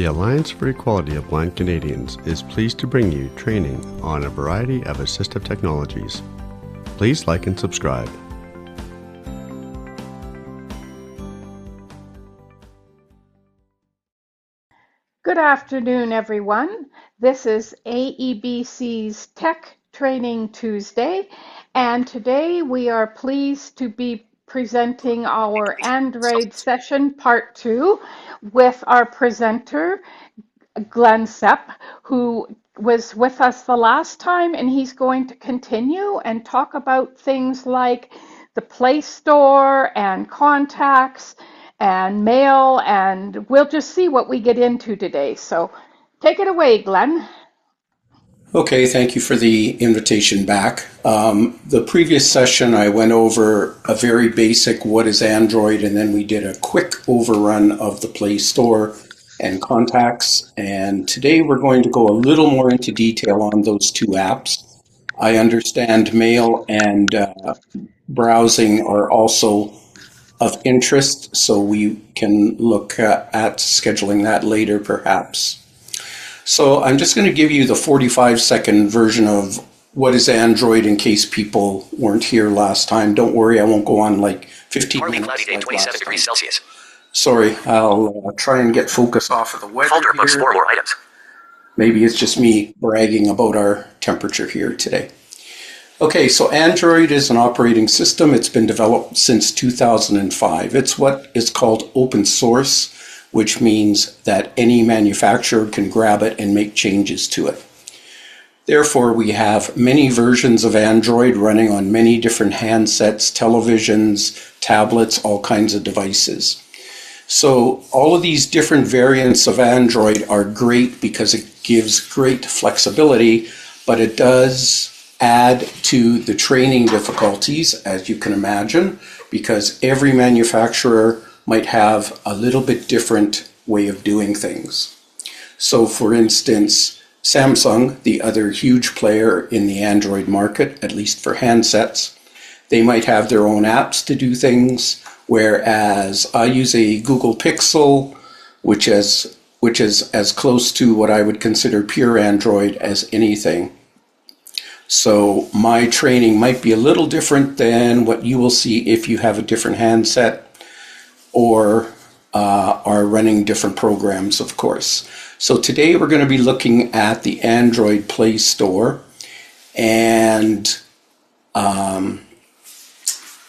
The Alliance for Equality of Blind Canadians is pleased to bring you training on a variety of assistive technologies. Please like and subscribe. Good afternoon, everyone. This is AEBC's Tech Training Tuesday, and today we are pleased to be presenting our Android session part 2 with our presenter, Glen Sepke, who was with us the last time, and he's going to continue and talk about things like the Play Store and contacts and mail, and we'll just see what we get into today. So take it away, Glen. Okay, thank you for the invitation back. The previous session I went over a very basic what is Android, and then we did a quick overrun of the Play Store and contacts, and today we're going to go a little more into detail on those two apps. I understand mail and browsing are also of interest, so we can look at scheduling that later perhaps. So I'm just going to give you the 45-second version of what is Android in case people weren't here last time. Don't worry, I won't go on like 15 minutes. Partly cloudy day, 27 degrees Celsius. Sorry, I'll try and get focus off of the weather folder books, 4 more items. Maybe it's just me bragging about our temperature here today. Okay, so Android is an operating system. It's been developed since 2005. It's what is called open source, which means that any manufacturer can grab it and make changes to it. Therefore, we have many versions of Android running on many different handsets, televisions, tablets, all kinds of devices. So all of these different variants of Android are great because it gives great flexibility, but it does add to the training difficulties, as you can imagine, because every manufacturer might have a little bit different way of doing things. So for instance, Samsung, the other huge player in the Android market, at least for handsets, they might have their own apps to do things, whereas I use a Google Pixel, which is as close to what I would consider pure Android as anything. So my training might be a little different than what you will see if you have a different handset or are running different programs, of course. So today we're going to be looking at the Android Play Store and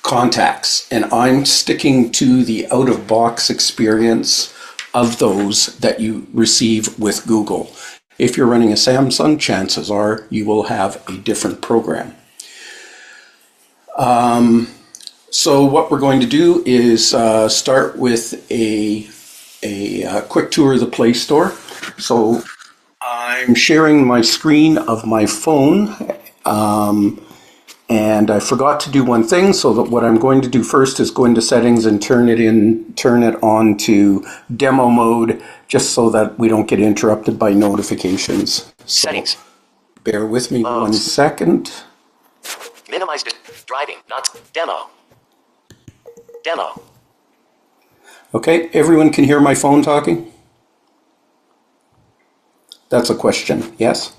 contacts. And I'm sticking to the out-of-box experience of those that you receive with Google. If you're running a Samsung, chances are you will have a different program. So what we're going to do is start with a quick tour of the Play Store. So I'm sharing my screen of my phone, and I forgot to do one thing. So that what I'm going to do first is go into settings and turn it on to demo mode, just so that we don't get interrupted by notifications. So settings. Bear with me 1 second. Minimize driving, not demo. Demo. Okay, everyone can hear my phone talking? That's a question, yes?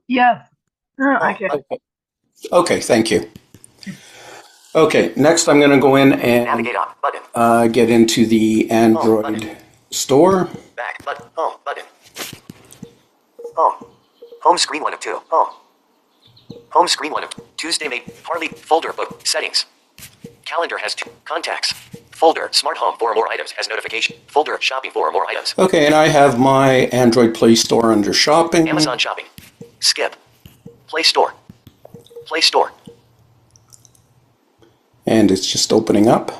Yes. I can. Okay, thank you. Okay, next I'm going to go in and navigate up button. Get into the Android store. Back button. Home button. Home screen 1 of 2. Home screen 1 of 2. Tuesday made Harley folder book settings. Calendar has 2 contacts. Folder smart home 4 more items has notification. Folder shopping 4 more items. Okay, and I have my Android Play Store under shopping. Amazon shopping. Skip. Play Store. Play Store. And it's just opening up.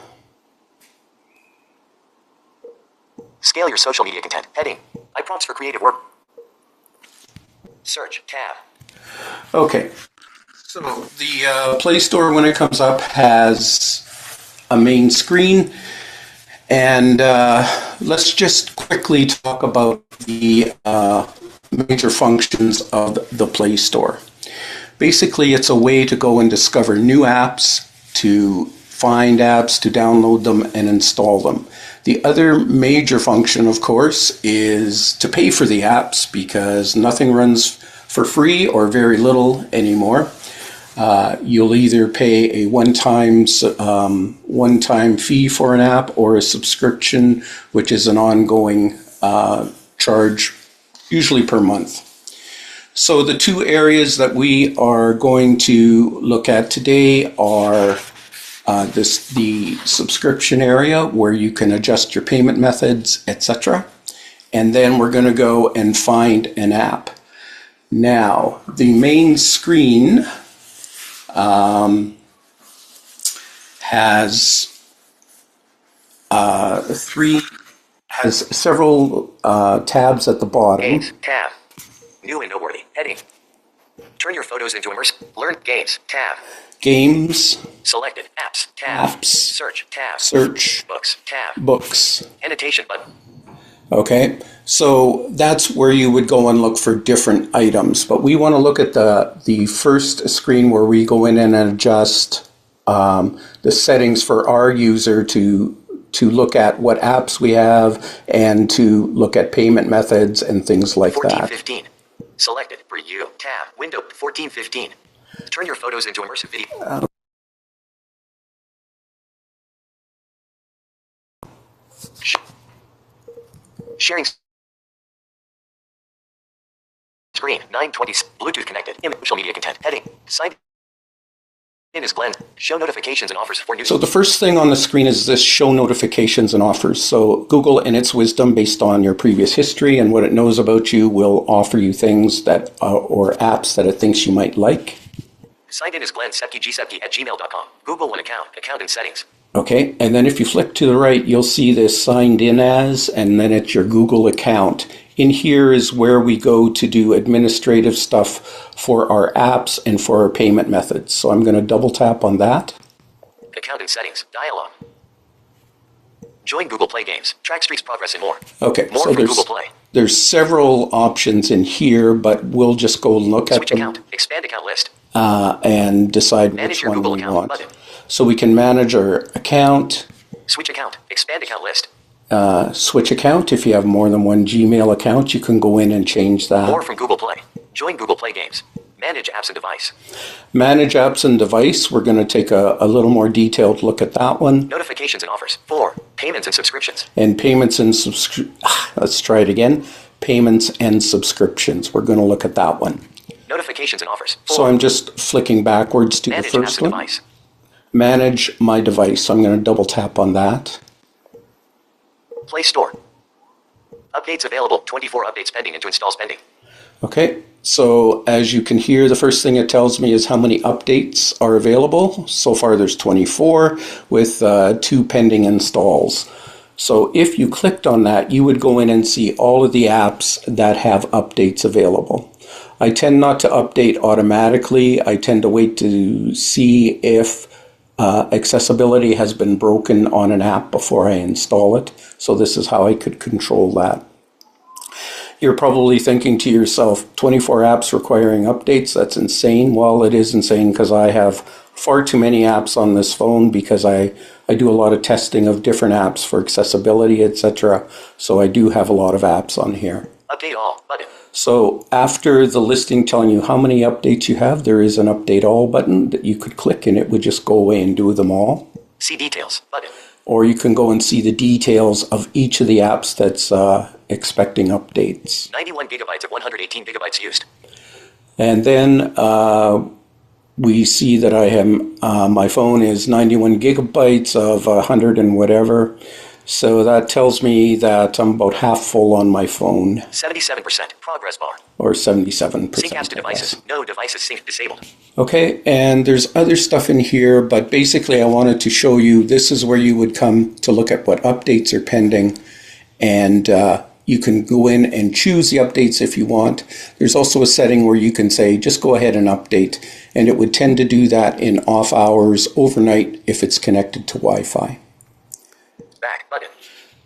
Scale your social media content. Heading. iPrompts for creative work. Search tab. Okay. So the Play Store, when it comes up, has a main screen. And let's just quickly talk about the major functions of the Play Store. Basically, it's a way to go and discover new apps, to find apps, to download them and install them. The other major function, of course, is to pay for the apps, because nothing runs for free or very little anymore. You'll either pay a one-time fee for an app, or a subscription, which is an ongoing charge, usually per month. So the two areas that we are going to look at today are the subscription area, where you can adjust your payment methods, etc. And then we're going to go and find an app. Now, the main screen has several tabs at the bottom. Games, tab. New and noteworthy. Heading. Turn your photos into immersive. Learn games, tab. Games. Selected. Apps, tab. Apps. Search, tab. Search. Books, tab. Books. Annotation button. Okay, so that's where you would go and look for different items. But we want to look at the first screen, where we go in and adjust the settings for our user to look at what apps we have and to look at payment methods and things like that. 1415. Selected. Preview. Tab. Window. 1415. Turn your photos into immersive video. Sharing screen. 920. Bluetooth connected. Social media content. Heading. Signed in is Glen. Show notifications and offers for new. So the first thing on the screen is this: show notifications and offers. So Google, in its wisdom, based on your previous history and what it knows about you, will offer you things that or apps that it thinks you might like. Signed in is Glen Sepke, gsepke@gmail.com. Google One account. Account and settings. Okay, and then if you flick to the right, you'll see this signed in as, and then it's your Google account. In here is where we go to do administrative stuff for our apps and for our payment methods. So I'm going to double tap on that. Account and settings. Dialog. Join Google Play games. Track streaks, progress, and more. Okay, More so from Google Play. there's several options in here, but we'll just go look Switch at them. account. Expand account list. And decide Manage which your one Google we account want. button. So we can manage our account, Switch account. Expand account list. switch account. If you have more than one Gmail account, you can go in and change that. More from Google Play. Join Google Play games. Manage apps and device. Manage apps and device. We're going to take a little more detailed look at that one. Notifications and offers. 4. Payments and subscriptions. And payments and let's try it again. Payments and subscriptions. We're going to look at that one. Notifications and offers. 4. So I'm just flicking backwards to Manage the apps first and one. device. Manage my device. So I'm going to double tap on that. Play Store. Updates available. 24 updates pending and to install pending. Okay, so as you can hear, the first thing it tells me is how many updates are available. So far there's 24 with 2 pending installs. So if you clicked on that, you would go in and see all of the apps that have updates available. I tend not to update automatically. I tend to wait to see if accessibility has been broken on an app before I install it. So this is how I could control that. You're probably thinking to yourself, 24 apps requiring updates, that's insane. Well, it is insane because I have far too many apps on this phone because I do a lot of testing of different apps for accessibility, etc. So I do have a lot of apps on here. Update all button. So after the listing telling you how many updates you have, there is an update all button that you could click and it would just go away and do them all. See details button. Or you can go and see the details of each of the apps that's expecting updates. 91 gigabytes of 118 gigabytes used. And then we see that I have, my phone is 91 gigabytes of 100 and whatever. So that tells me that I'm about half full on my phone. 77% progress bar. Or 77%. Sync apps to devices. No devices sync disabled. Okay, and there's other stuff in here, but basically I wanted to show you this is where you would come to look at what updates are pending, and you can go in and choose the updates if you want. There's also a setting where you can say just go ahead and update, and it would tend to do that in off hours overnight if it's connected to Wi-Fi. Back button.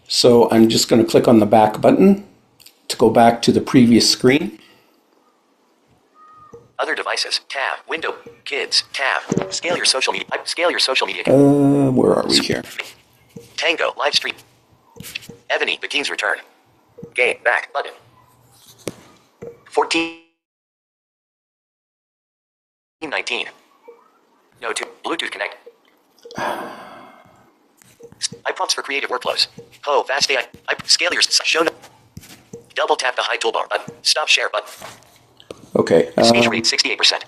So I'm just going to click on the back button to go back to the previous screen. Other devices. Tab. Window. Kids. Tab. Scale your social media. Scale your social media. Where are we here? Tango. Live stream. Ebony, the King's Return. Game, back, button. 14:19. No to Bluetooth connect. iPrompts for creative workflows. Oh, fast AI. Scale your show. Double tap the high toolbar button. Stop share button. Okay. Speech rate 68%.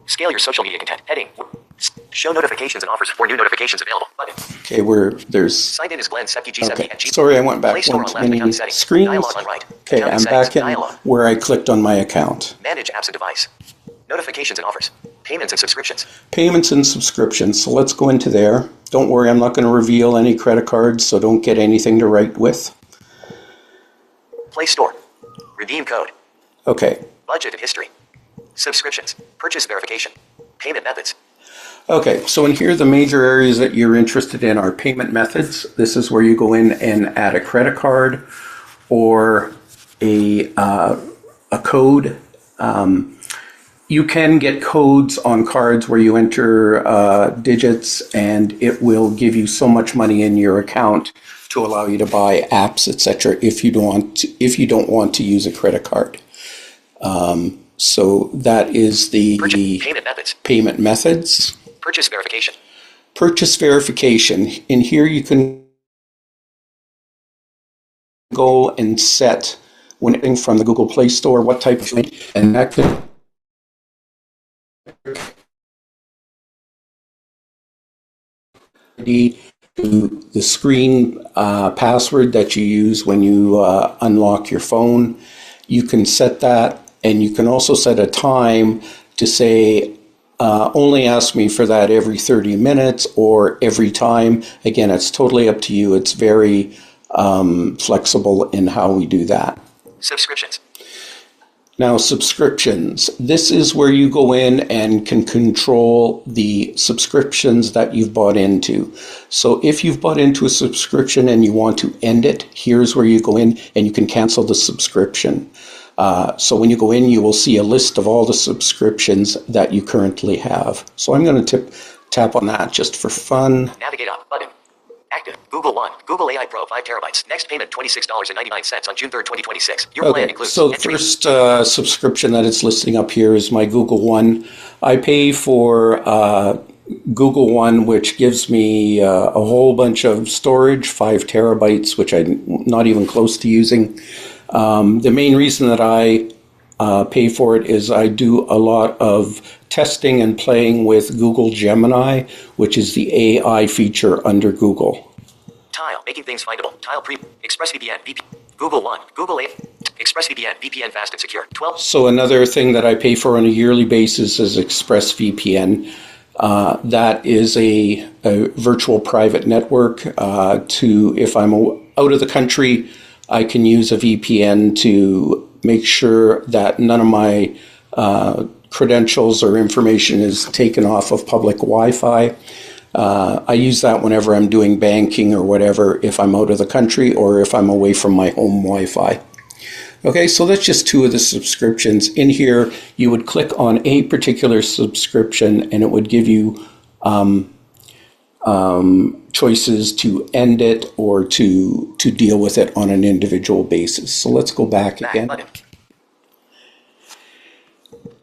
Scale your social media content. Heading. Show notifications and offers for new notifications available. Button. Okay, there's... Signed in as Glen Sepke, G7. Okay. Sorry, I went back Play Store one on too left, many account settings. screens. Dialog on right. Okay, Account I'm settings. back in Dialog. where I clicked on my account. Manage apps and device. Notifications and offers. Payments and subscriptions. Payments and subscriptions. So let's go into there. Don't worry, I'm not going to reveal any credit cards, so don't get anything to write with. Play Store. Redeem code. Okay. Budget and history. Subscriptions. Purchase verification. Payment methods. Okay, so in here, the major areas that you're interested in are payment methods. This is where you go in and add a credit card or a code. You can get codes on cards where you enter digits, and it will give you so much money in your account to allow you to buy apps, etc. If you don't want to use a credit card. So that is the payment methods. Purchase verification. Purchase verification. In here, you can go and set when from the Google Play Store what type of thing, and that could to the screen password that you use when you unlock your phone. You can set that, and you can also set a time to say only ask me for that every 30 minutes or every time. Again, it's totally up to you. It's very flexible in how we do that. Subscriptions. Now, subscriptions. This is where you go in and can control the subscriptions that you've bought into. So if you've bought into a subscription and you want to end it, here's where you go in and you can cancel the subscription. So when you go in, you will see a list of all the subscriptions that you currently have. So I'm going to tap on that just for fun. Navigate up button. Active. Google One. Google AI Pro 5 terabytes. Next payment $26.99 on June 3rd, 2026. Your plan includes. So the first subscription that it's listing up here is my Google One. I pay for Google One, which gives me a whole bunch of storage, 5 terabytes, which I'm not even close to using. The main reason that I pay for it is I do a lot of testing and playing with Google Gemini, which is the AI feature under Google. Tile, making things findable. Tile ExpressVPN, Google One, Google AI, ExpressVPN, VPN fast and secure. 12. So another thing that I pay for on a yearly basis is ExpressVPN. That is a virtual private network to, if I'm out of the country, I can use a VPN to make sure that none of my credentials or information is taken off of public Wi-Fi. I use that whenever I'm doing banking or whatever, if I'm out of the country or if I'm away from my home Wi-Fi. Okay, so that's just 2 of the subscriptions. In here, you would click on a particular subscription and it would give you choices to end it or to deal with it on an individual basis. So let's go back again. Button.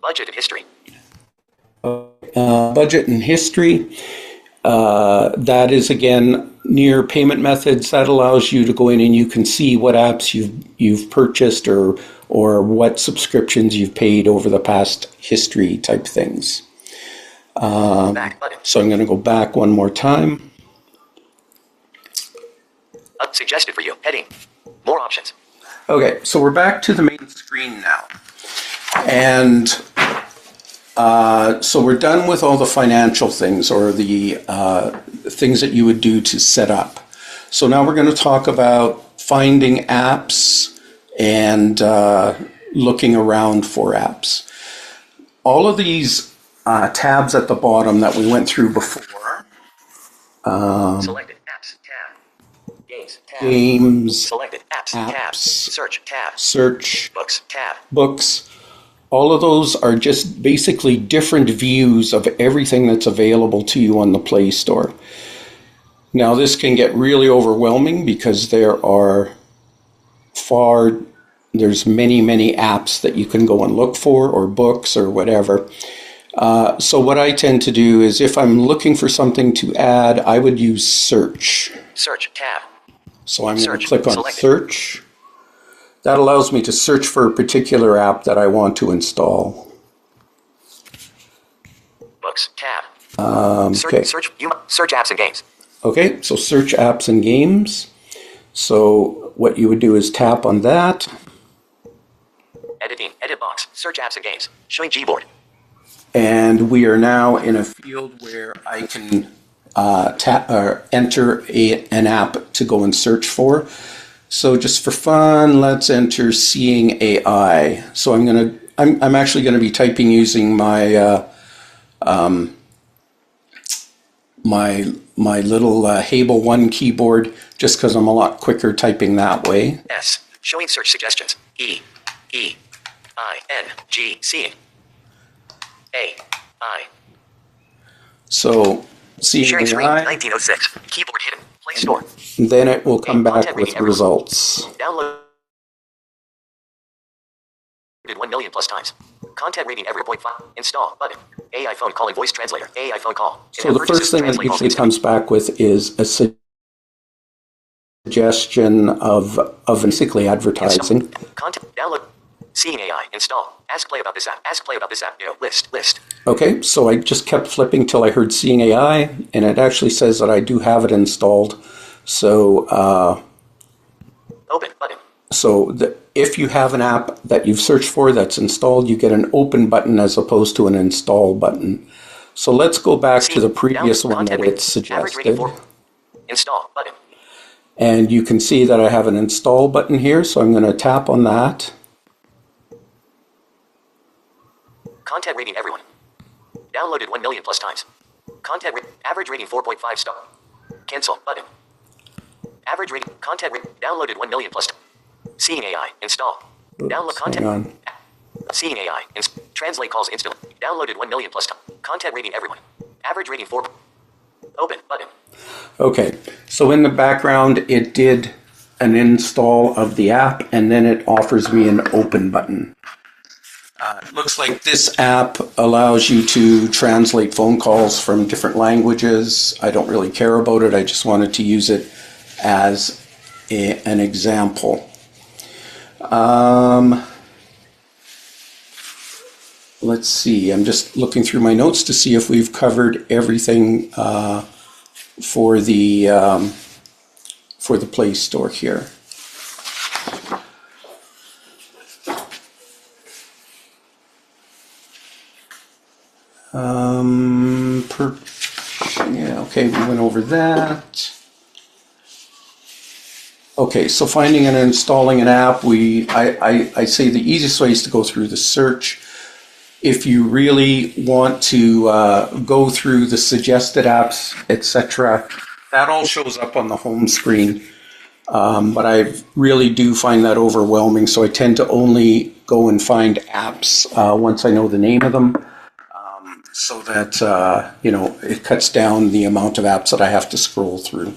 Budget and history. Budget and history. That is, again, near payment methods. That allows you to go in and you can see what apps you've purchased or what subscriptions you've paid over the past history type things. Back button. So I'm going to go back one more time. Suggested for you. Heading. More options. Okay, so we're back to the main screen now. And so we're done with all the financial things or the things that you would do to set up. So now we're going to talk about finding apps and looking around for apps. All of these tabs at the bottom that we went through before. Selected apps tab. Games tab. Games. Selected apps tab. Search tab. Search. Books tab. Books. All of those are just basically different views of everything that's available to you on the Play Store. Now this can get really overwhelming because there's many apps that you can go and look for, or books or whatever. So what I tend to do is, if I'm looking for something to add, I would use search. Search tab. So I'm going to Search. click on Selected. search. That allows me to search for a particular app that I want to install. Books tab. Okay. Search apps and games. Okay, so search apps and games. So what you would do is tap on that. Editing. Edit box. Search apps and games. Showing Gboard. And we are now in a field where I can enter an app to go and search for. So just for fun, let's enter Seeing AI. So I'm actually going to be typing using my my little Hable 1 keyboard, just because I'm a lot quicker typing that way. S. Showing search suggestions. E. I. N. G. Seeing. A. I. So Seeing Sharing screen. AI, 1906. Keyboard hidden. Play Store. then it will come back Content with rating everyone. results. Downloaded 1 million plus times. Content rating every 0.5. Install button. AI phone calling voice translator. AI phone call. So the first thing it usually comes back with is a suggestion of basically advertising. Content. Download. Seeing AI. Install. Ask play about this app. Ask play about this app. List. Okay, so I just kept flipping till I heard Seeing AI, and it actually says that I do have it installed. So Open button. So if you have an app that you've searched for that's installed, you get an open button as opposed to an install button. So let's go back to the previous one that it suggested. Install button. And you can see that I have an install button here, so I'm going to tap on that. Content rating everyone. Downloaded 1 million plus times. Average rating 4.5 star. Cancel button. Average rating. Content rating. Downloaded 1 million plus times. Seeing AI. Install. Download content. Hang on. Seeing AI. Translate calls instantly. Downloaded 1 million plus times. Content rating everyone. Average rating 4. Open button. Okay, so in the background it did an install of the app, and then it offers me an open button. It looks like this app allows you to translate phone calls from different languages. I don't really care about it. I just wanted to use it as an example. Let's see. I'm just looking through my notes to see if we've covered everything for the Play Store here. Okay, we went over that. Okay, so finding and installing an app, I say the easiest way is to go through the search. If you really want to go through the suggested apps, etc., that all shows up on the home screen. But I really do find that overwhelming, so I tend to only go and find apps once I know the name of them, so that it cuts down the amount of apps that I have to scroll through.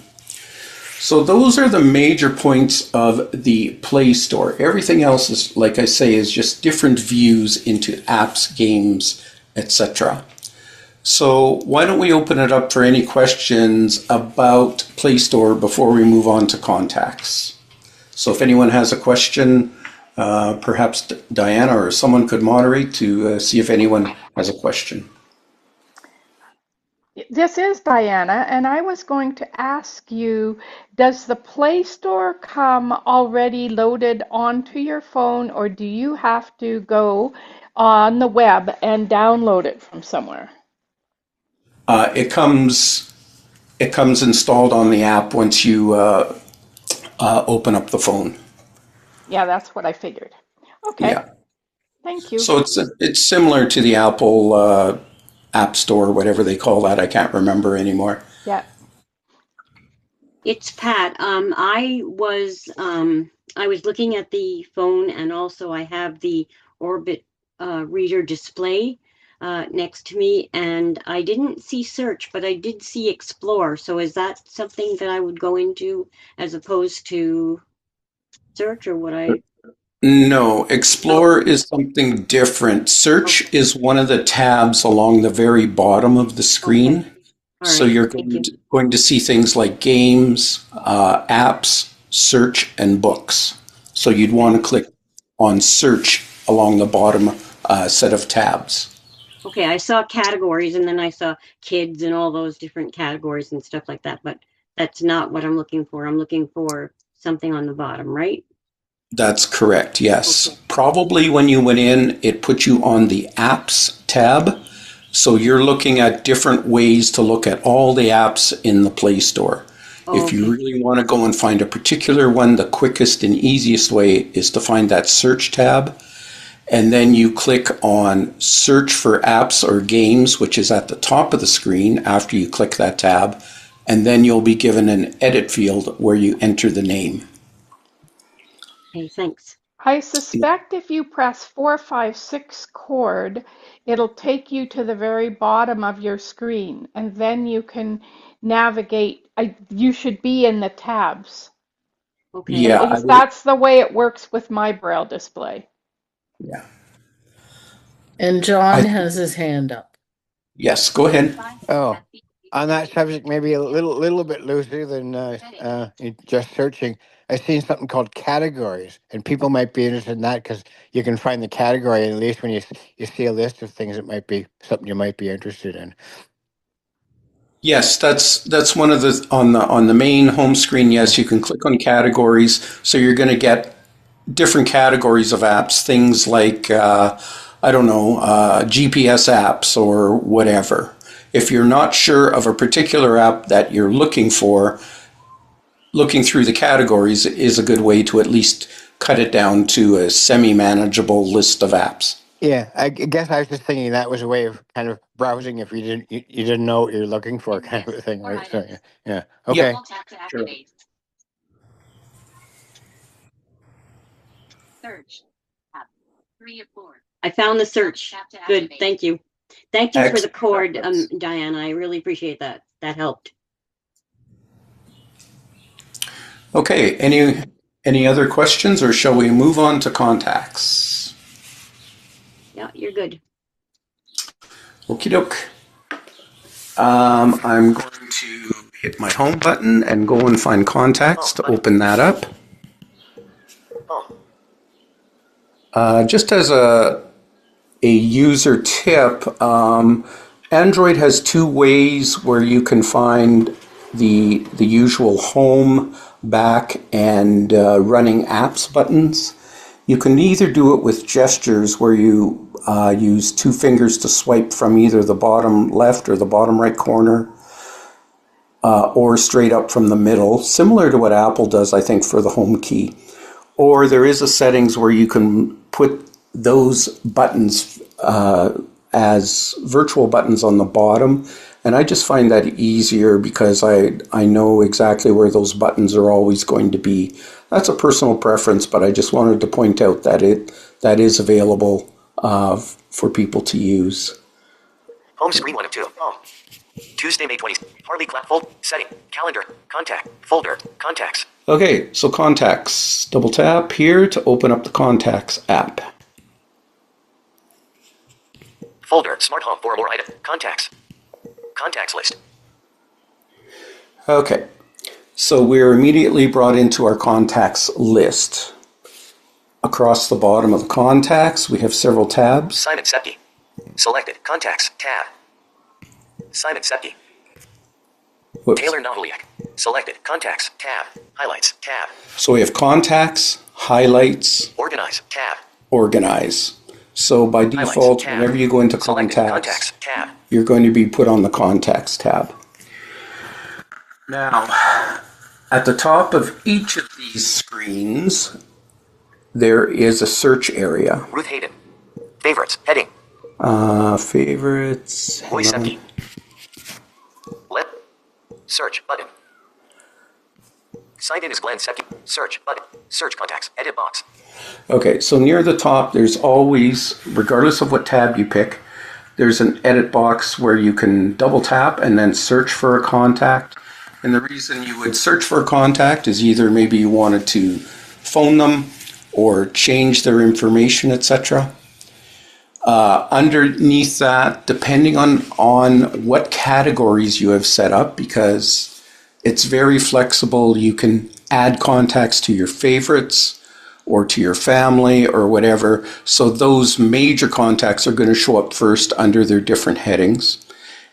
So those are the major points of the Play Store. Everything else is, like I say, is just different views into apps, games, etc. So why don't we open it up for any questions about Play Store before we move on to contacts? So if anyone has a question, perhaps Diana or someone could moderate to see if anyone has a question. This is Diana, and I was going to ask you, does the Play Store come already loaded onto your phone, or do you have to go on the web and download it from somewhere? It comes installed on the app once you open up the phone. Yeah, that's what I figured. Okay. Yeah. Thank you. So it's similar to the Apple App Store, whatever they call that. I can't remember anymore. Yeah. It's Pat. I was looking at the phone, and also I have the Orbit reader display. next to me, and I didn't see search, but I did see explore. So is that something that I would go into as opposed to search, or would I? No, No. Explore is something different. Search Okay. is one of the tabs along the very bottom of the Okay. screen. All So right. you're Thank you. going to see things like games, apps, search, and books. So you'd want to click on search along the bottom set of tabs. Okay. I saw categories, and then I saw kids and all those different categories and stuff like that, but that's not what I'm looking for. I'm looking for something on the bottom, right? That's correct, yes. Okay. Probably when you went in, it put you on the apps tab. So you're looking at different ways to look at all the apps in the Play Store. If you Okay. really want to go and find a particular one, the quickest and easiest way is to find that search tab. And then you click on search for apps or games, which is at the top of the screen after you click that tab. And then you'll be given an edit field where you enter the name. Okay. Thanks. I suspect if you press 456 chord, it'll take you to the very bottom of your screen, and then you can navigate. You should be in the tabs. Okay. At Yeah, I least would. that's the way it works with my Braille display. Yeah. And John I, has his hand up. yes, go ahead. Oh, on that subject, maybe a little bit looser than just searching. I've seen something called categories, and people might be interested in that because you can find the category, and at least when you see a list of things, it might be something you might be interested in. Yes, that's one of the on the main home screen. Yes, you can click on categories, so you're going to get different categories of apps. Things like I don't know, GPS apps or whatever. If you're not sure of a particular app that you're looking for, looking through the categories is a good way to at least cut it down to a semi-manageable list of apps. Yeah, I guess I was just thinking that was a way of kind of browsing if you didn't know what you're looking for, kind of a thing, right? So yeah. Yep, Okay. sure. I found the search. Good. Thank you. Thank you for the cord, Excellent. Diana. I really appreciate that. That helped. Okay, any other questions, or shall we move on to contacts? Yeah, you're good. Okie doke. I'm going to hit my home button and go and find contacts to open that up. Just as a user tip, Android has two ways where you can find the usual home, back, and running apps buttons. You can either do it with gestures where you use two fingers to swipe from either the bottom left or the bottom right corner, or straight up from the middle, similar to what Apple does, I think, for the home key. Or there is a settings where you can put those buttons as virtual buttons on the bottom. And I just find that easier because I know exactly where those buttons are always going to be. That's a personal preference, but I just wanted to point out that that is available for people to use. Home screen 1 of 2. Home. Tuesday, May 20th. Harley clap fold. Setting. Calendar. Contact. Folder. Contacts. Okay, so contacts. Double tap here to open up the contacts app. Folder. Smart home. 4 or more item. Contacts. Contacts list. Okay, so we're immediately brought into our contacts list. Across the bottom of the contacts, we have several tabs. Simon Sepke. Selected. Contacts. Tab. Simon Sepke. Whoops. Taylor Novoliak. Selected. Contacts. Tab. Highlights. Tab. So we have contacts, highlights, Organize. Tab. organize. So by default, tab. whenever you go into Selected. contacts, Tab. you're going to be put on the contacts tab. Now, at the top of each of these screens, there is a search area. Ruth Hayden. Favorites. Heading. Favorites. Roy Sepke. Let. Search button. Signed in as Glen Sepke. Search button. Search contacts. Edit box. Okay, so near the top, there's always, regardless of what tab you pick, There's an edit box where you can double tap and then search for a contact. And the reason you would search for a contact is either maybe you wanted to phone them or change their information, etc. Underneath that, depending on what categories you have set up, because it's very flexible, you can add contacts to your favorites or to your family or whatever. So those major contacts are going to show up first under their different headings.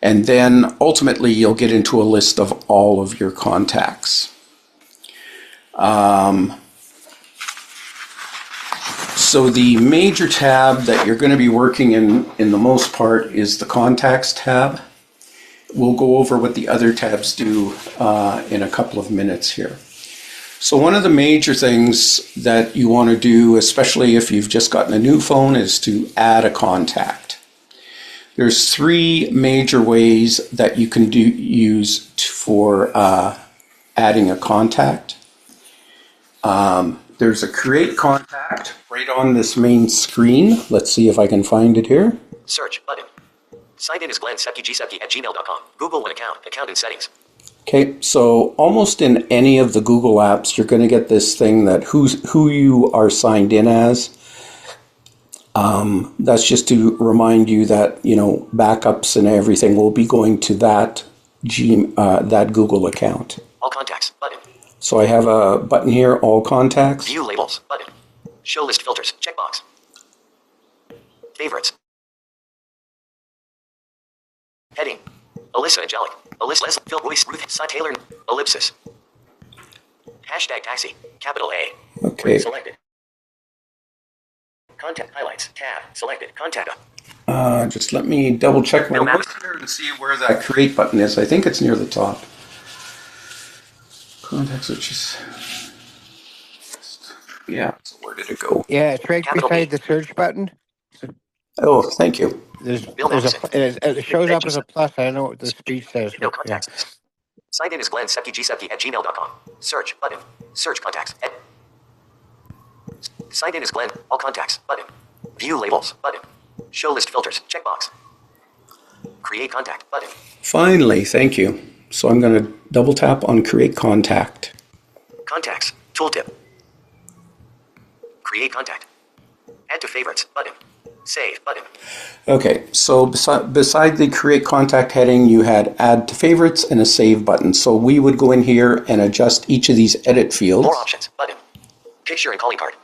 And then ultimately you'll get into a list of all of your contacts. So the major tab that you're going to be working in the most part is the Contacts tab. We'll go over what the other tabs do in a couple of minutes here. So one of the major things that you want to do, especially if you've just gotten a new phone, is to add a contact. There's three major ways that you can use for adding a contact. There's a create contact right on this main screen. Let's see if I can find it here. Search button. Signed in as Glen Sepke, gsepke@gmail.com. Google One account. Account and settings. Okay, so almost in any of the Google apps, you're going to get this thing that who you are signed in as. That's just to remind you that, you know, backups and everything will be going to that Google account. All contacts button. So I have a button here, all contacts. View labels button. Show list filters checkbox. Favorites. Heading. Alyssa Angelic. Alyssa Leslie. Phil Royce. Ruth. Cy Taylor. Ellipsis. Hashtag taxi. Capital A. Okay. Selected. Contact highlights. Tab. Selected. Contact. Just let me double check my No work here and see where that create button is. I think it's near the top. Contacts, which is... Yeah, so where did it go? Yeah, it's right Capital beside B. the search button. Oh, thank you. It shows up as a plus. I don't know what the speech says. No But yeah. contacts. Signed in as Glen Sepke, gsepke@gmail.com. Search button. Search contacts. Signed in as Glen. All contacts button. View labels button. Show list filters checkbox. Create contact button. Finally, thank you. So I'm going to double tap on create contact. Contacts. Tooltip. Create contact. Add to favorites button. Save button. Okay, so beside the create contact heading, you had add to favorites and a save button. So we would go in here and adjust each of these edit fields. More options button. Picture and calling card.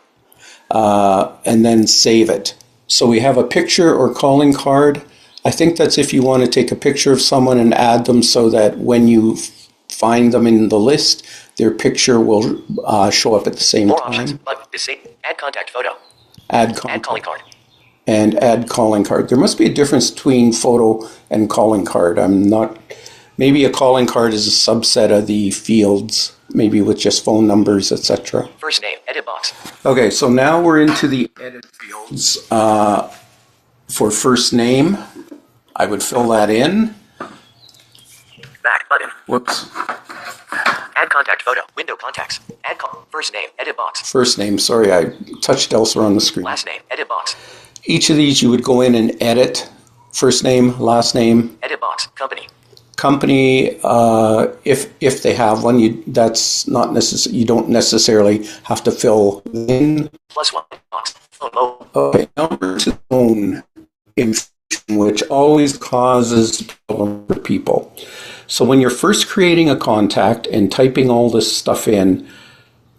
And then save it. So we have a picture or calling card. I think that's if you want to take a picture of someone and add them so that when you find them in the list, their picture will show up at the same More time. options button. Add contact photo. Add Add calling card. And add calling card. There must be a difference between photo and calling card. I'm not, maybe a calling card is a subset of the fields, maybe with just phone numbers, etc. First name, edit box. Okay, so now we're into the edit fields. For first name, I would fill that in. Back button. Whoops. Add contact photo. Window contacts. Add first name, edit box. First name, sorry, I touched elsewhere on the screen. Last name, edit box. Each of these you would go in and edit. First name, last name. Edit box, company. Company, if they have one, that's not necessary. You don't necessarily have to fill in. +1 box. Phone mode. Okay, number to phone information, which always causes problem for people. So when you're first creating a contact and typing all this stuff in,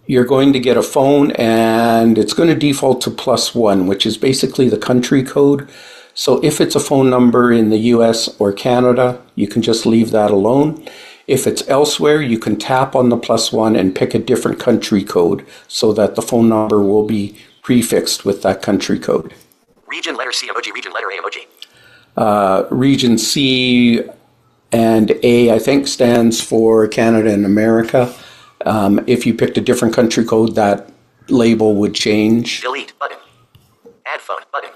you're going to get a phone and it's going to default to +1, which is basically the country code. So if it's a phone number in the US or Canada, you can just leave that alone. If it's elsewhere, you can tap on the +1 and pick a different country code so that the phone number will be prefixed with that country code. Region letter C emoji, region letter A emoji. Region C and A, I think, stands for Canada and America. If you picked a different country code, that label would change. Delete button. Add phone button.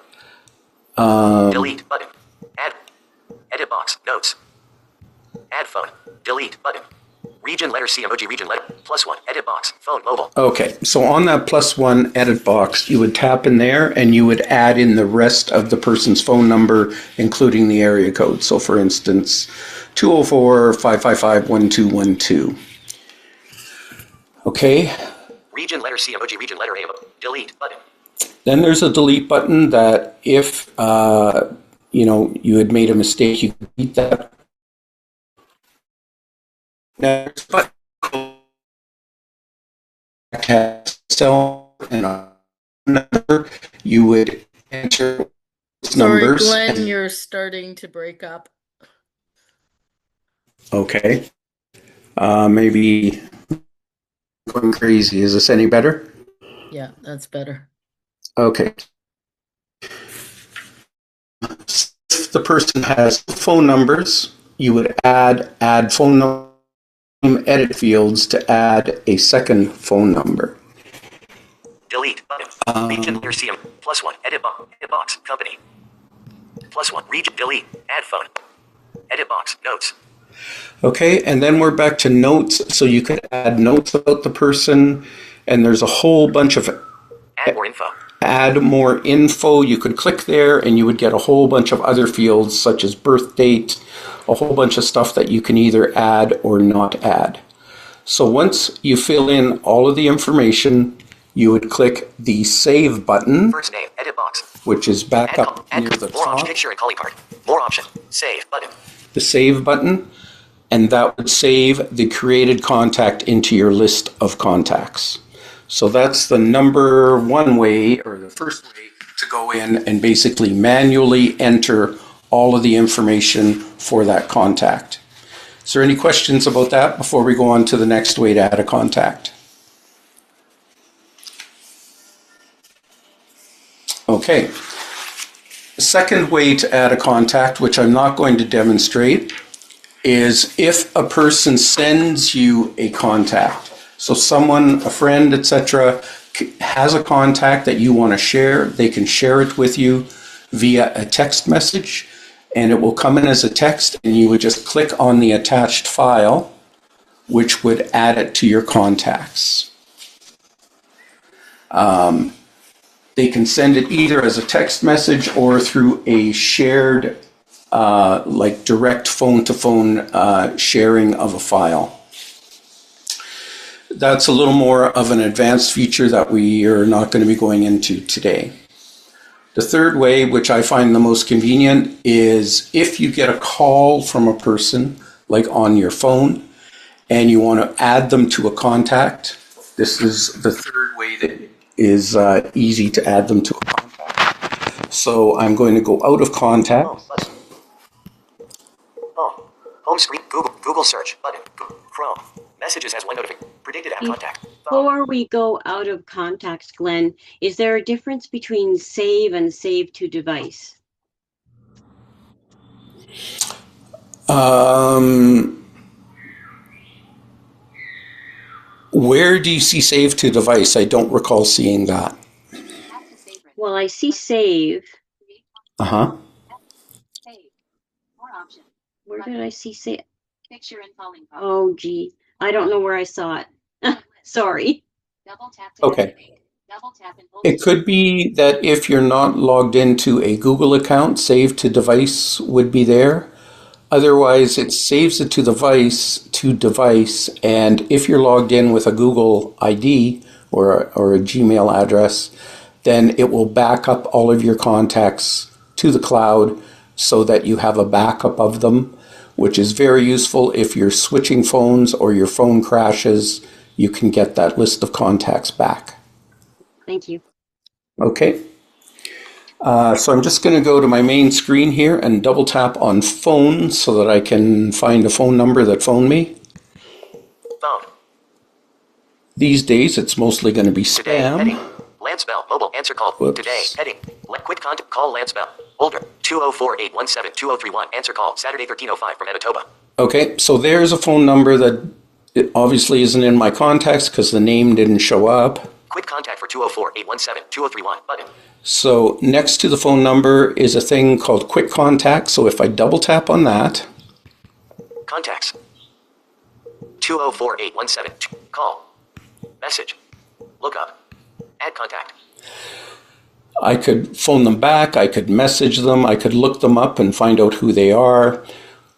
Delete button. Add. Edit box. Notes. Add phone. Delete button. Region letter C emoji region letter +1 edit box phone mobile. Okay, so on that +1 edit box, you would tap in there and you would add in the rest of the person's phone number, including the area code. So for instance, 204-555-1212. Okay. Region letter C emoji region letter A delete button. Then there's a delete button that if you had made a mistake, you could delete that. Next button, cell and a number. You would enter Sorry, numbers. Glenn, you're starting to break up. Okay. Maybe going crazy. Is this any better? Yeah, that's better. Okay. If the person has phone numbers, you would add phone name edit fields to add a second phone number. Delete button. Region letter C +1 edit box company +1 region delete add phone edit box notes. Okay, and then we're back to notes. So you could add notes about the person, and there's a whole bunch of add more info. Add more info. You could click there and you would get a whole bunch of other fields such as birth date, a whole bunch of stuff that you can either add or not add. So once you fill in all of the information, you would click the save button. First name, edit box. Which is back up near the more top. Option, picture and calling card. More option. Save button. The save button, and that would save the created contact into your list of contacts. So that's the number one way, or the first way, to go in and basically manually enter all of the information for that contact. Is there any questions about that before we go on to the next way to add a contact? Okay. The second way to add a contact, which I'm not going to demonstrate, is if a person sends you a contact. So someone, a friend, etc., has a contact that you want to share, they can share it with you via a text message, and it will come in as a text, and you would just click on the attached file, which would add it to your contacts. They can send it either as a text message or through a shared, like direct phone-to-phone sharing of a file. That's a little more of an advanced feature that we are not going to be going into today. The third way, which I find the most convenient, is if you get a call from a person, like on your phone, and you want to add them to a contact. This is the third way that is easy to add them to a contact. So I'm going to go out of contact. Home screen, Google search button, Chrome. Messages has one notification. Predicted add contact. Before we go out of contacts, Glenn, is there a difference between save and save to device? Where do you see save to device? I don't recall seeing that. Well, I see save. Uh-huh. Where did I see save? Picture and calling card. Oh, gee. I don't know where I saw it. Sorry. Okay. It could be that if you're not logged into a Google account, save to device would be there. Otherwise, it saves it to device, and if you're logged in with a Google ID or a Gmail address, then it will back up all of your contacts to the cloud so that you have a backup of them, which is very useful if you're switching phones or your phone crashes. You can get that list of contacts back. Thank you. Okay. So I'm just going to go to my main screen here and double tap on phone so that I can find a phone number that phoned me. Phone. These days, it's mostly going to be Today, spam. heading. Lance Bell, mobile, answer call. Whoops. Today, heading. Quick contact, call Lance Bell. Older, 204-817-2031, answer call, Saturday 1305 from Manitoba. Okay, so there's a phone number that it obviously isn't in my contacts because the name didn't show up. Quick contact for 204-817-2031, button. So next to the phone number is a thing called quick contact. So if I double tap on that. Contacts. 204-817. Call. Message. Look up. Add contact. I could phone them back, I could message them, I could look them up and find out who they are,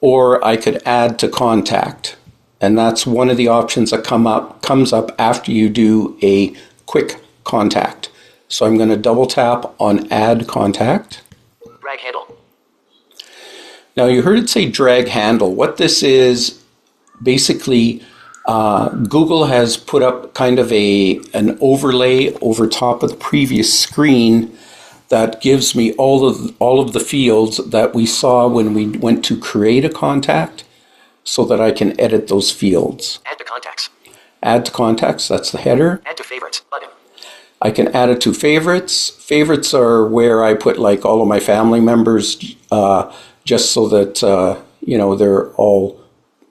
or I could add to contact. And that's one of the options that comes up after you do a quick contact. So I'm going to double tap on add contact. Drag handle. Now you heard it say drag handle. What this is, basically, Google has put up kind of an overlay over top of the previous screen that gives me all of the fields that we saw when we went to create a contact, so that I can edit those fields. Add to contacts. Add to contacts, that's the header. Add to favorites button. I can add it to favorites. Favorites are where I put like all of my family members, just so that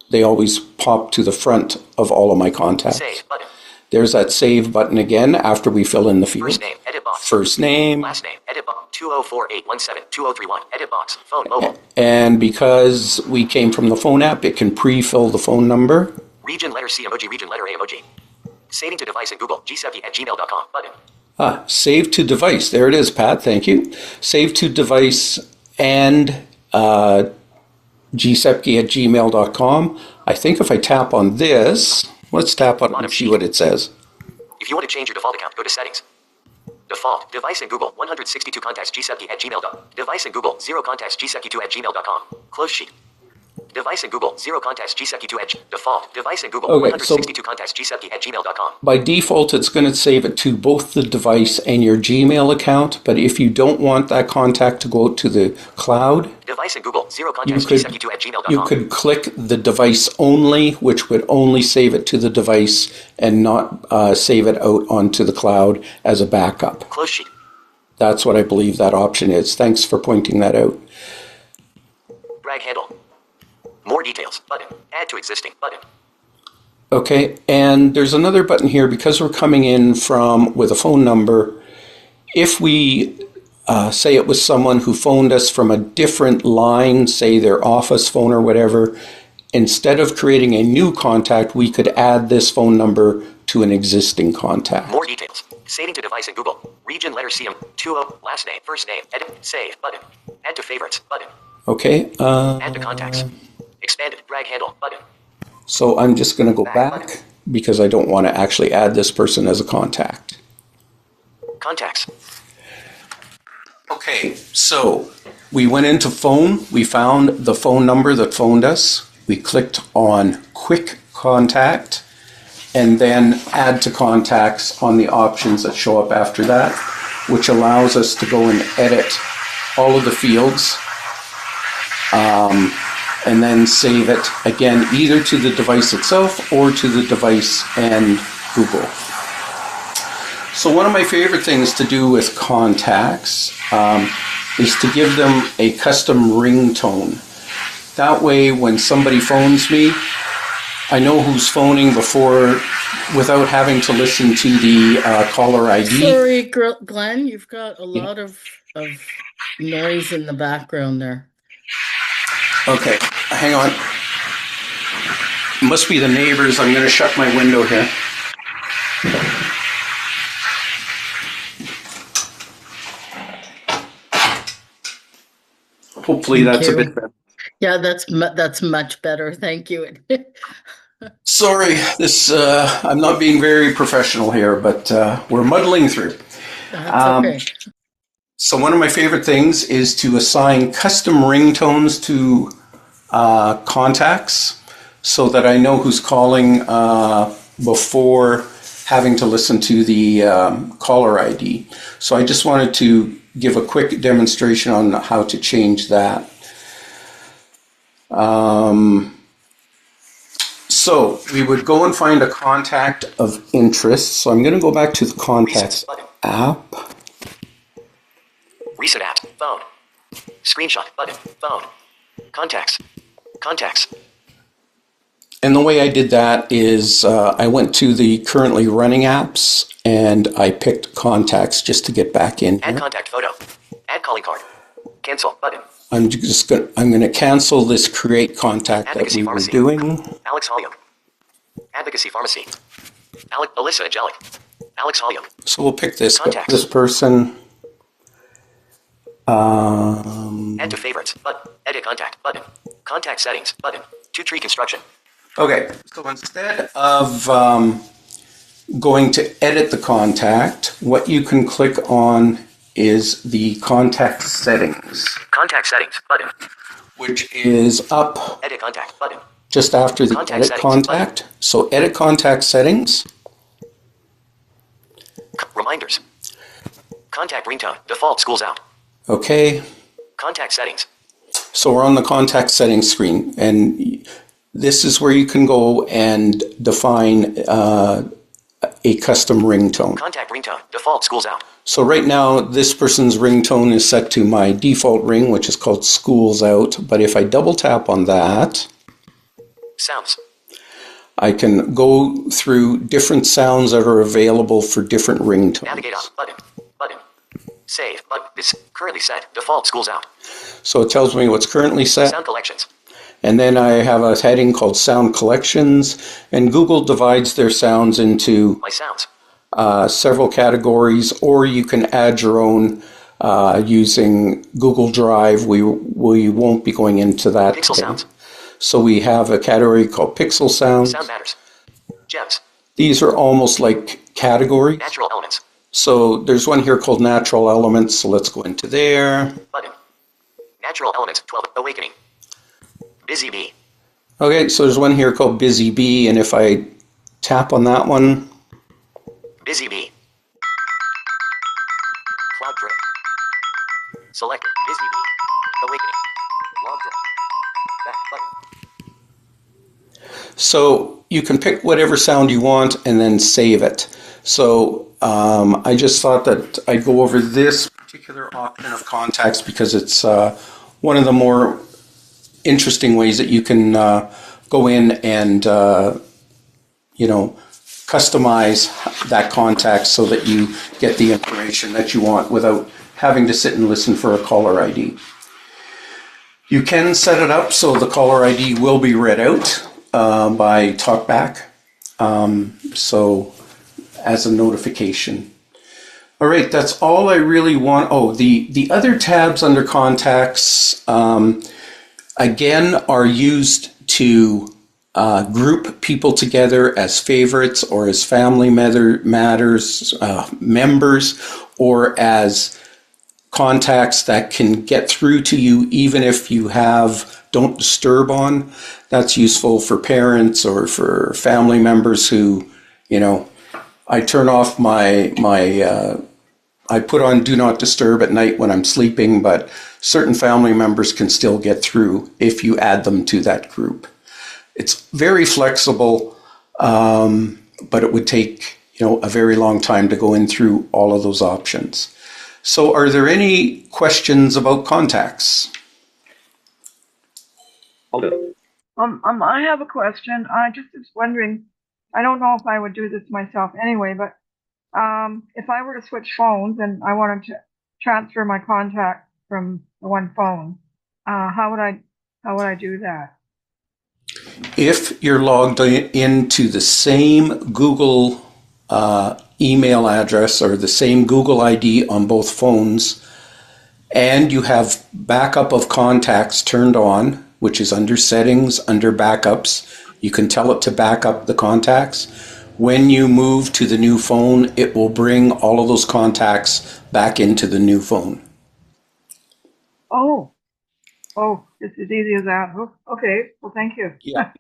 they always pop to the front of all of my contacts. Save button. There's that save button again after we fill in the field. First name, edit box. First name. Last name, edit box. 204-817-2031, edit box. Phone, mobile. And because we came from the phone app, it can pre-fill the phone number. Region letter C emoji, region letter A emoji. Saving to device in Google, gsepke@gmail.com button. Save to device. There it is, Pat. Thank you. Save to device and gsepke@gmail.com. I think if I tap on this, let's tap on it and see what it says. If you want to change your default account, go to settings. Default, device in Google, 162 contacts gsepke@gmail.com. Device in Google, 0 contacts gsepke2@gmail.com. Close sheet. Device in Google, 0 contacts gsepke2 default. Device in Google, Okay, 162 contacts gsepke@gmail.com. By default, it's going to save it to both the device and your Gmail account. But if you don't want that contact to go out to the cloud, Device in Google, 0 contacts gsepke2@gmail.com. you could click the device only, which would only save it to the device and not save it out onto the cloud as a backup. Close sheet. That's what I believe that option is. Thanks for pointing that out. Drag handle. More details button. Add to existing button. Okay, and there's another button here because we're coming in with a phone number. If we say it was someone who phoned us from a different line, say their office phone or whatever, instead of creating a new contact, we could add this phone number to an existing contact. More details. Saving to device in Google. Region letter C 20 last name, first name, edit, save button. Add to favorites button. Okay. Add to contacts. Expanded drag handle button. So I'm just going to go back because I don't want to actually add this person as a contact. Contacts. Okay, so we went into phone. We found the phone number that phoned us. We clicked on quick contact and then add to contacts on the options that show up after that, which allows us to go and edit all of the fields. And then save it again either to the device itself or to the device and Google. So one of my favorite things to do with contacts is to give them a custom ringtone. That way when somebody phones me, I know who's phoning without having to listen to the caller ID. Sorry, Glenn, you've got a lot of noise in the background there. Okay, hang on. Must be the neighbors. I'm going to shut my window here. Hopefully that's a bit better. Yeah, that's much better. Thank you. Sorry, I'm not being very professional here, but we're muddling through. That's okay. So one of my favorite things is to assign custom ringtones to contacts so that I know who's calling before having to listen to the caller ID. So I just wanted to give a quick demonstration on how to change that. So we would go and find a contact of interest. So I'm going to go back to the contacts app. Recent apps, phone. Screenshot, button, phone. Contacts. And the way I did that is I went to the currently running apps and I picked contacts just to get back in here. Add contact photo. Add calling card. Cancel, button. I'm going to cancel this create contact Advocacy that we were pharmacy. doing. Alex Holyoke. Advocacy Pharmacy. Alyssa Angelic. Alex Holyoke. So we'll pick this Contacts. person. Add to favorites. Button. Edit contact. Button. Contact settings. Button. Two-tree construction. Okay, so instead of going to edit the contact, what you can click on is the contact settings, Contact settings. Button. which is up Edit contact. Button. just after the Contact edit settings, contact. So edit contact settings. Reminders. Contact ringtone. Default schools out. Okay, Contact settings. so we're on the contact settings screen, and this is where you can go and define a custom ringtone. Contact ringtone. Default schools out. So right now, this person's ringtone is set to my default ring, which is called Schools Out. But if I double tap on that, Sounds. I can go through different sounds that are available for different ringtones. Navigate up. Button. Button. Save. Button. This currently set. Default schools out. So it tells me what's currently set. Sound collections. And then I have a heading called Sound Collections. And Google divides their sounds into My sounds. several categories, or you can add your own using Google Drive. We won't be going into that Pixel today. sounds. So we have a category called Pixel Sounds. Sound matters. Gems. These are almost like categories. Natural elements. So there's one here called Natural Elements. So let's go into there. Button. Natural elements. 12. Awakening. Busy bee. Okay, so there's one here called Busy Bee, and if I tap on that one, Busy bee. Cloud drip. Select busy bee. Awakening. Log drip. Back button. so you can pick whatever sound you want and then save it. So I just thought that I'd go over this particular option of contacts because it's one of the more interesting ways that you can go in and customize that contact so that you get the information that you want without having to sit and listen for a caller ID. You can set it up so the caller ID will be read out by TalkBack, so as a notification. All right, that's all I really want. Oh, the other tabs under contacts, again, are used to group people together as favorites or as family members or as contacts that can get through to you even if you have don't disturb on. That's useful for parents or for family members who, I turn off I put on do not disturb at night when I'm sleeping, but certain family members can still get through if you add them to that group. It's very flexible, but it would take, a very long time to go in through all of those options. So are there any questions about contacts? I'll do it. I have a question. I just was wondering, I don't know if I would do this myself anyway, but if I were to switch phones and I wanted to transfer my contact from the one phone, how would I do that? If you're logged into the same Google email address or the same Google ID on both phones, and you have backup of contacts turned on, which is under settings, under backups, you can tell it to back up the contacts. When you move to the new phone, it will bring all of those contacts back into the new phone. Oh, it's as easy as that. Oh, okay, well, thank you. Yeah.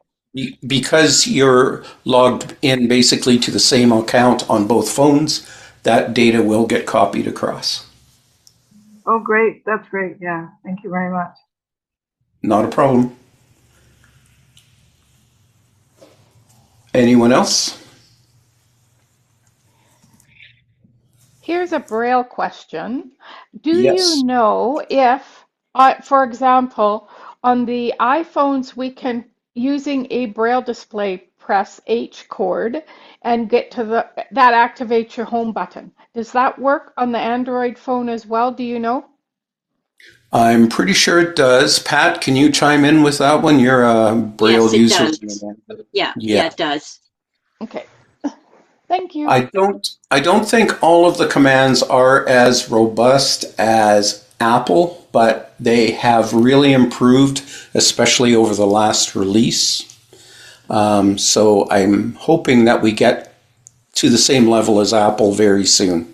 Because you're logged in basically to the same account on both phones, that data will get copied across. Oh, great. That's great. Yeah. Thank you very much. Not a problem. Anyone else? Here's a Braille question. Do Yes. you know if, for example, on the iPhones, we can, using a Braille display, press H chord and get to that activates your home button. Does that work on the Android phone as well? Do you know? I'm pretty sure it does. Pat, can you chime in with that one? You're a Braille Yes, it user. does. Yeah, it does. Okay. Thank you. I don't think all of the commands are as robust as Apple, but they have really improved, especially over the last release. So I'm hoping that we get to the same level as Apple very soon.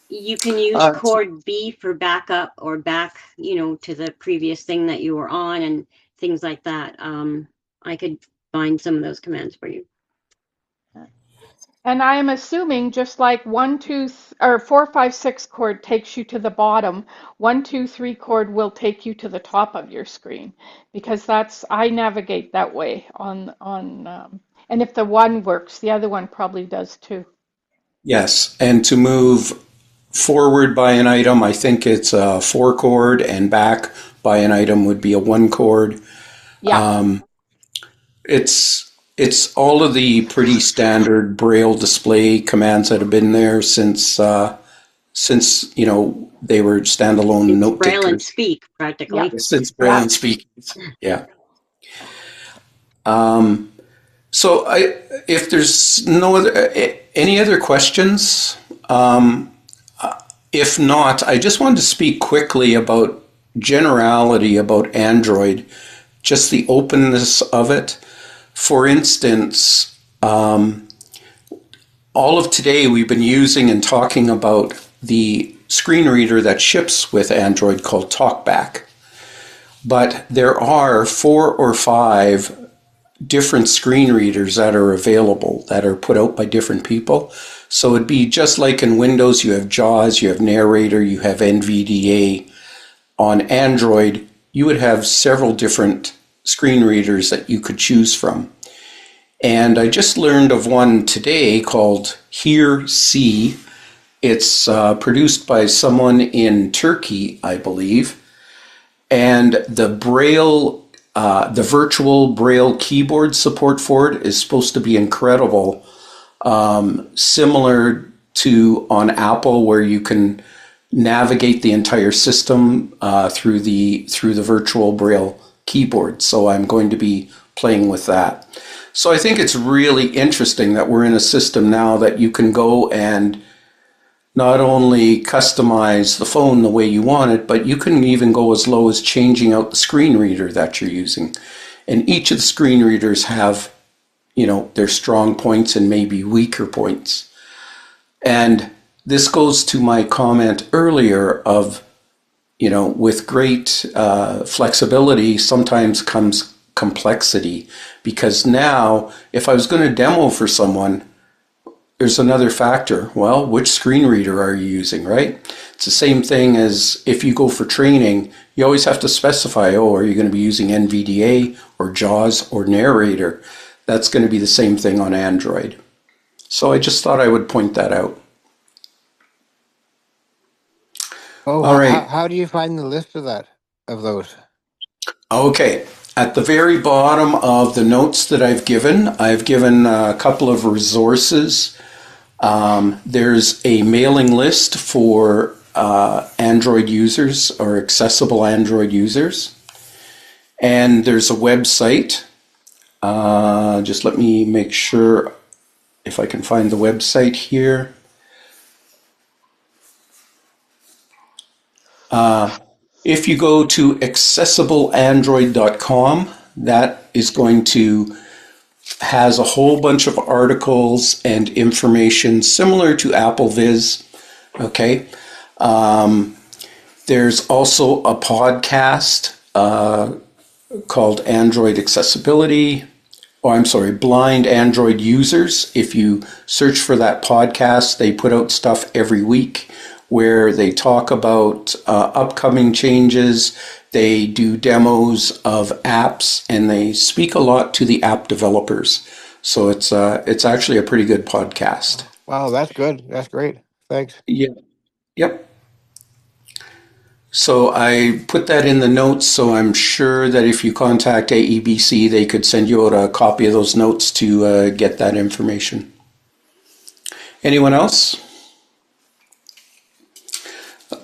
You can use chord B for backup or back, to the previous thing that you were on and things like that. I could find some of those commands for you. And I am assuming just like 1, 2, or 4, 5, 6 chord takes you to the bottom, 1, 2, 3 chord will take you to the top of your screen, because I navigate that way and if the one works, the other one probably does too. Yes, and to move forward by an item, I think it's a 4 chord, and back by an item would be a 1 chord. Yeah. It's all of the pretty standard Braille display commands that have been there since they were standalone It's note Braille and takers. speak practically. Since Braille and speak. Yeah. So if there's no other any other questions, if not, I just wanted to speak quickly about generality about Android, just the openness of it. For instance, all of today we've been using and talking about the screen reader that ships with Android called TalkBack. But there are 4 or 5 different screen readers that are available that are put out by different people. So it'd be just like in Windows, you have JAWS, you have Narrator, you have NVDA. On Android, you would have several different screen readers that you could choose from. And I just learned of one today called Hear See. It's produced by someone in Turkey, I believe. And the virtual Braille keyboard support for it is supposed to be incredible. Similar to on Apple, where you can navigate the entire system through the virtual Braille keyboard. So I'm going to be playing with that. So I think it's really interesting that we're in a system now that you can go and not only customize the phone the way you want it, but you can even go as low as changing out the screen reader that you're using. And each of the screen readers have, their strong points and maybe weaker points. And this goes to my comment earlier of, with great flexibility sometimes comes complexity, because now if I was going to demo for someone, there's another factor. Well, which screen reader are you using, right? It's the same thing as if you go for training, you always have to specify, are you going to be using NVDA or JAWS or Narrator? That's going to be the same thing on Android. So I just thought I would point that out. Oh, all right. How do you find the list of those? Okay. At the very bottom of the notes that I've given a couple of resources. There's a mailing list for Android users or accessible Android users. And there's a website. Just let me make sure if I can find the website here. If you go to accessibleandroid.com, that is going to has a whole bunch of articles and information similar to Apple Viz. Okay. There's also a podcast called Android Accessibility. Blind Android Users. If you search for that podcast, they put out stuff every week where they talk about upcoming changes. They do demos of apps, and they speak a lot to the app developers. So it's actually a pretty good podcast. Wow, that's good. That's great. Thanks. Yeah. Yep. So I put that in the notes, so I'm sure that if you contact AEBC, they could send you out a copy of those notes to get that information. Anyone else?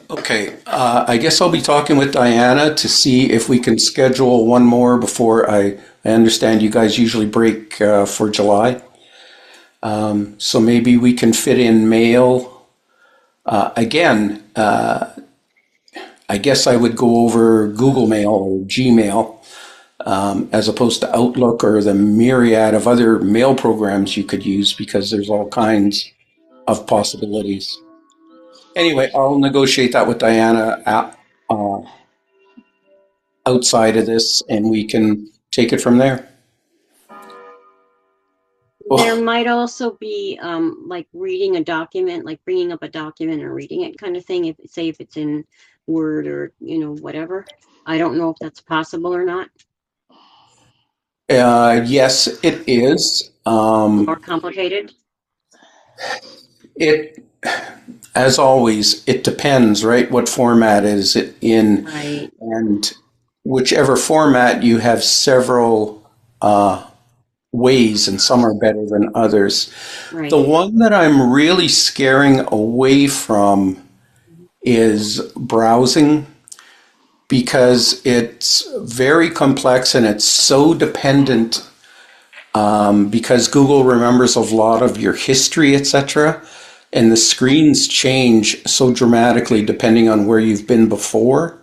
Okay, I guess I'll be talking with Diana to see if we can schedule one more before I I understand you guys usually break for July. So maybe we can fit in mail. Again, I guess I would go over Google Mail or Gmail as opposed to Outlook or the myriad of other mail programs you could use, because there's all kinds of possibilities. Anyway, I'll negotiate that with Diana outside of this, and we can take it from there. There Oh, might also be like reading a document, like bringing up a document and reading it kind of thing. If it's in Word or whatever. I don't know if that's possible or not. yes, it is. More complicated. It, as always, it depends, right? What format is it in? Right. And whichever format, you have several ways, and some are better than others. Right. The one that I'm really scaring away from is browsing, because it's very complex and it's so dependent, because Google remembers a lot of your history, etc. And the screens change so dramatically depending on where you've been before.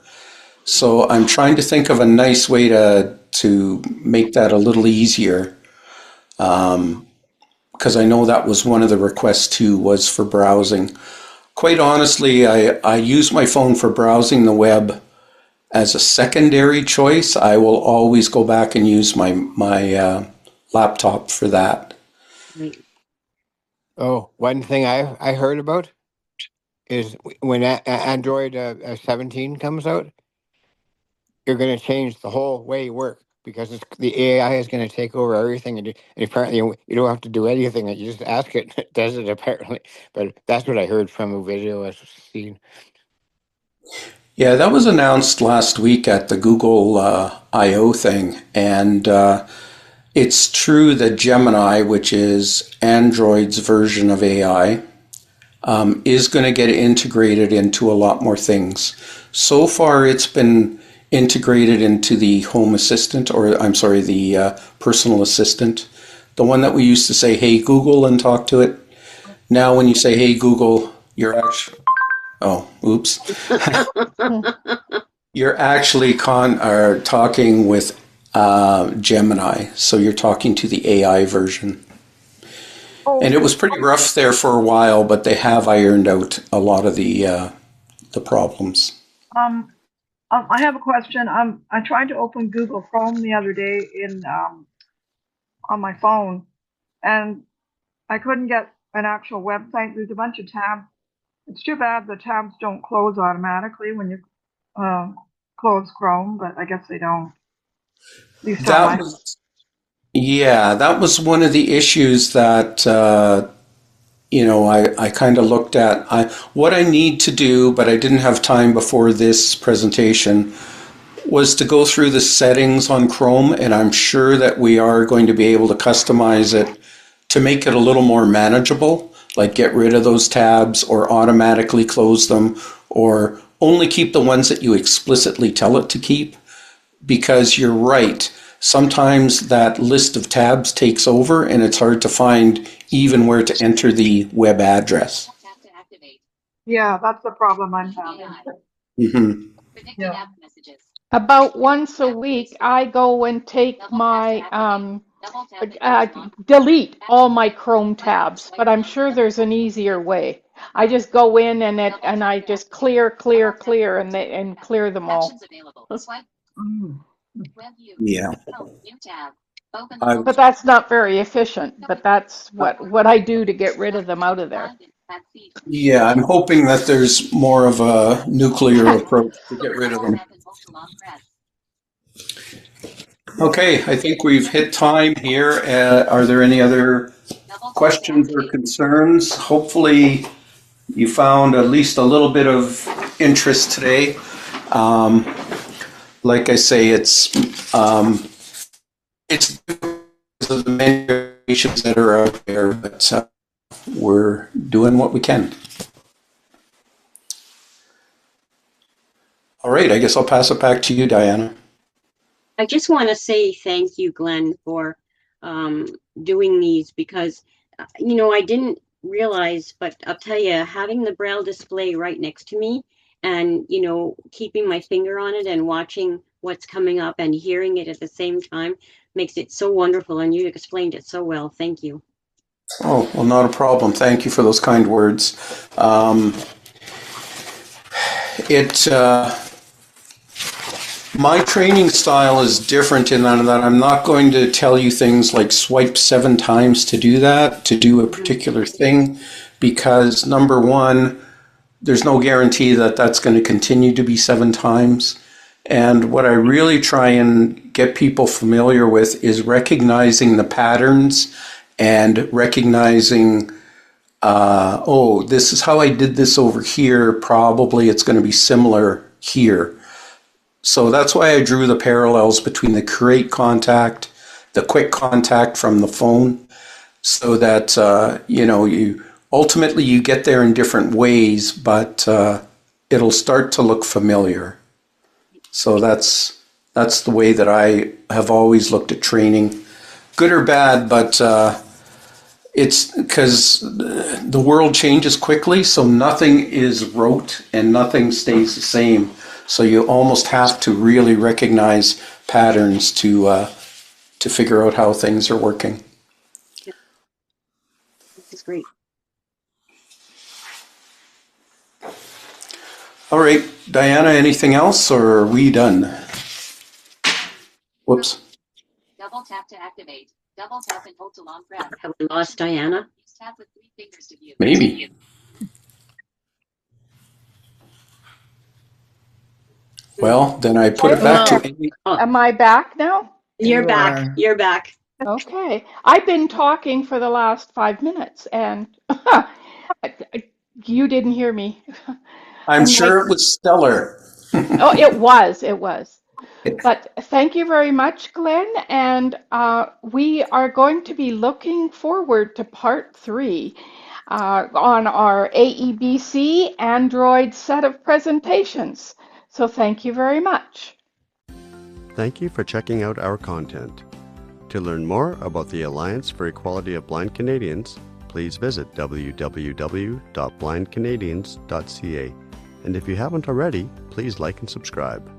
So I'm trying to think of a nice way to make that a little easier. Because I know that was one of the requests too, was for browsing. Quite honestly, I use my phone for browsing the web as a secondary choice. I will always go back and use my laptop for that. Right. Oh, one thing I heard about is when Android 17 comes out, you're going to change the whole way you work, because the AI is going to take over everything, and apparently you don't have to do anything. You just ask it, it does it apparently. But that's what I heard from a video I've seen. Yeah, that was announced last week at the Google I/O thing, and it's true that Gemini, which is Android's version of AI, is going to get integrated into a lot more things. So far, it's been integrated into the Home Assistant, or I'm sorry, the personal assistant, the one that we used to say, "Hey Google," and talk to it. Now, when you say, "Hey Google," you're actually, oh, oops, you're actually talking with Gemini, so you're talking to the AI version. And it was pretty rough there for a while, but they have ironed out a lot of the problems. I have a question. I tried to open Google Chrome the other day on my phone, and I couldn't get an actual website. There's a bunch of tabs. It's too bad the tabs don't close automatically when you close Chrome, but I guess they don't. At least on That my. was, yeah, that was one of the issues that I kind of looked at. What I need to do, but I didn't have time before this presentation, was to go through the settings on Chrome, and I'm sure that we are going to be able to customize it to make it a little more manageable, like get rid of those tabs or automatically close them, or only keep the ones that you explicitly tell it to keep. Because you're right, sometimes that list of tabs takes over and it's hard to find even where to enter the web address. Yeah, that's the problem I'm having. Mm-hmm. Yeah. About once a week, I go and take my delete all my Chrome tabs, but I'm sure there's an easier way. I just go in and I just clear, and clear them all. Mm. Yeah. I, But that's not very efficient, but that's what I do to get rid of them out of there. yeah, I'm hoping that there's more of a nuclear approach to get rid of them. Okay, I think we've hit time here. Are there any other questions or concerns? Hopefully you found at least a little bit of interest today. Like I say, it's because of the many variations that are out there, but we're doing what we can. All right, I guess I'll pass it back to you, Diana. I just want to say thank you, Glenn, for doing these because, I didn't realize, but I'll tell you, having the Braille display right next to me and, keeping my finger on it and watching what's coming up and hearing it at the same time makes it so wonderful. And you explained it so well. Thank you. Oh, well, not a problem. Thank you for those kind words. My training style is different in that I'm not going to tell you things like swipe 7 times to do that, to do a particular thing, because number one, there's no guarantee that that's going to continue to be 7 times. And what I really try and get people familiar with is recognizing the patterns and recognizing, this is how I did this over here. Probably it's going to be similar here. So that's why I drew the parallels between the create contact, the quick contact from the phone, so that, you ultimately you get there in different ways, but it'll start to look familiar. So that's the way that I have always looked at training, good or bad, but it's because the world changes quickly, so nothing is rote and nothing stays the same. So you almost have to really recognize patterns to figure out how things are working. This is great. All right, Diana, anything else, or are we done? Whoops. Double tap to activate. Double tap and hold to long press. Have we lost Diana? Use tap with 3 fingers to view. Maybe. Well, then I put it back to Amy. Am I back now? You're back. are. You're back. Okay. I've been talking for the last 5 minutes and you didn't hear me. I'm And sure it was stellar. Oh, it was. It was. But thank you very much, Glenn. And we are going to be looking forward to part 3 on our AEBC Android set of presentations. So thank you very much. Thank you for checking out our content. To learn more about the Alliance for Equality of Blind Canadians, please visit www.blindcanadians.ca. And if you haven't already, please like and subscribe.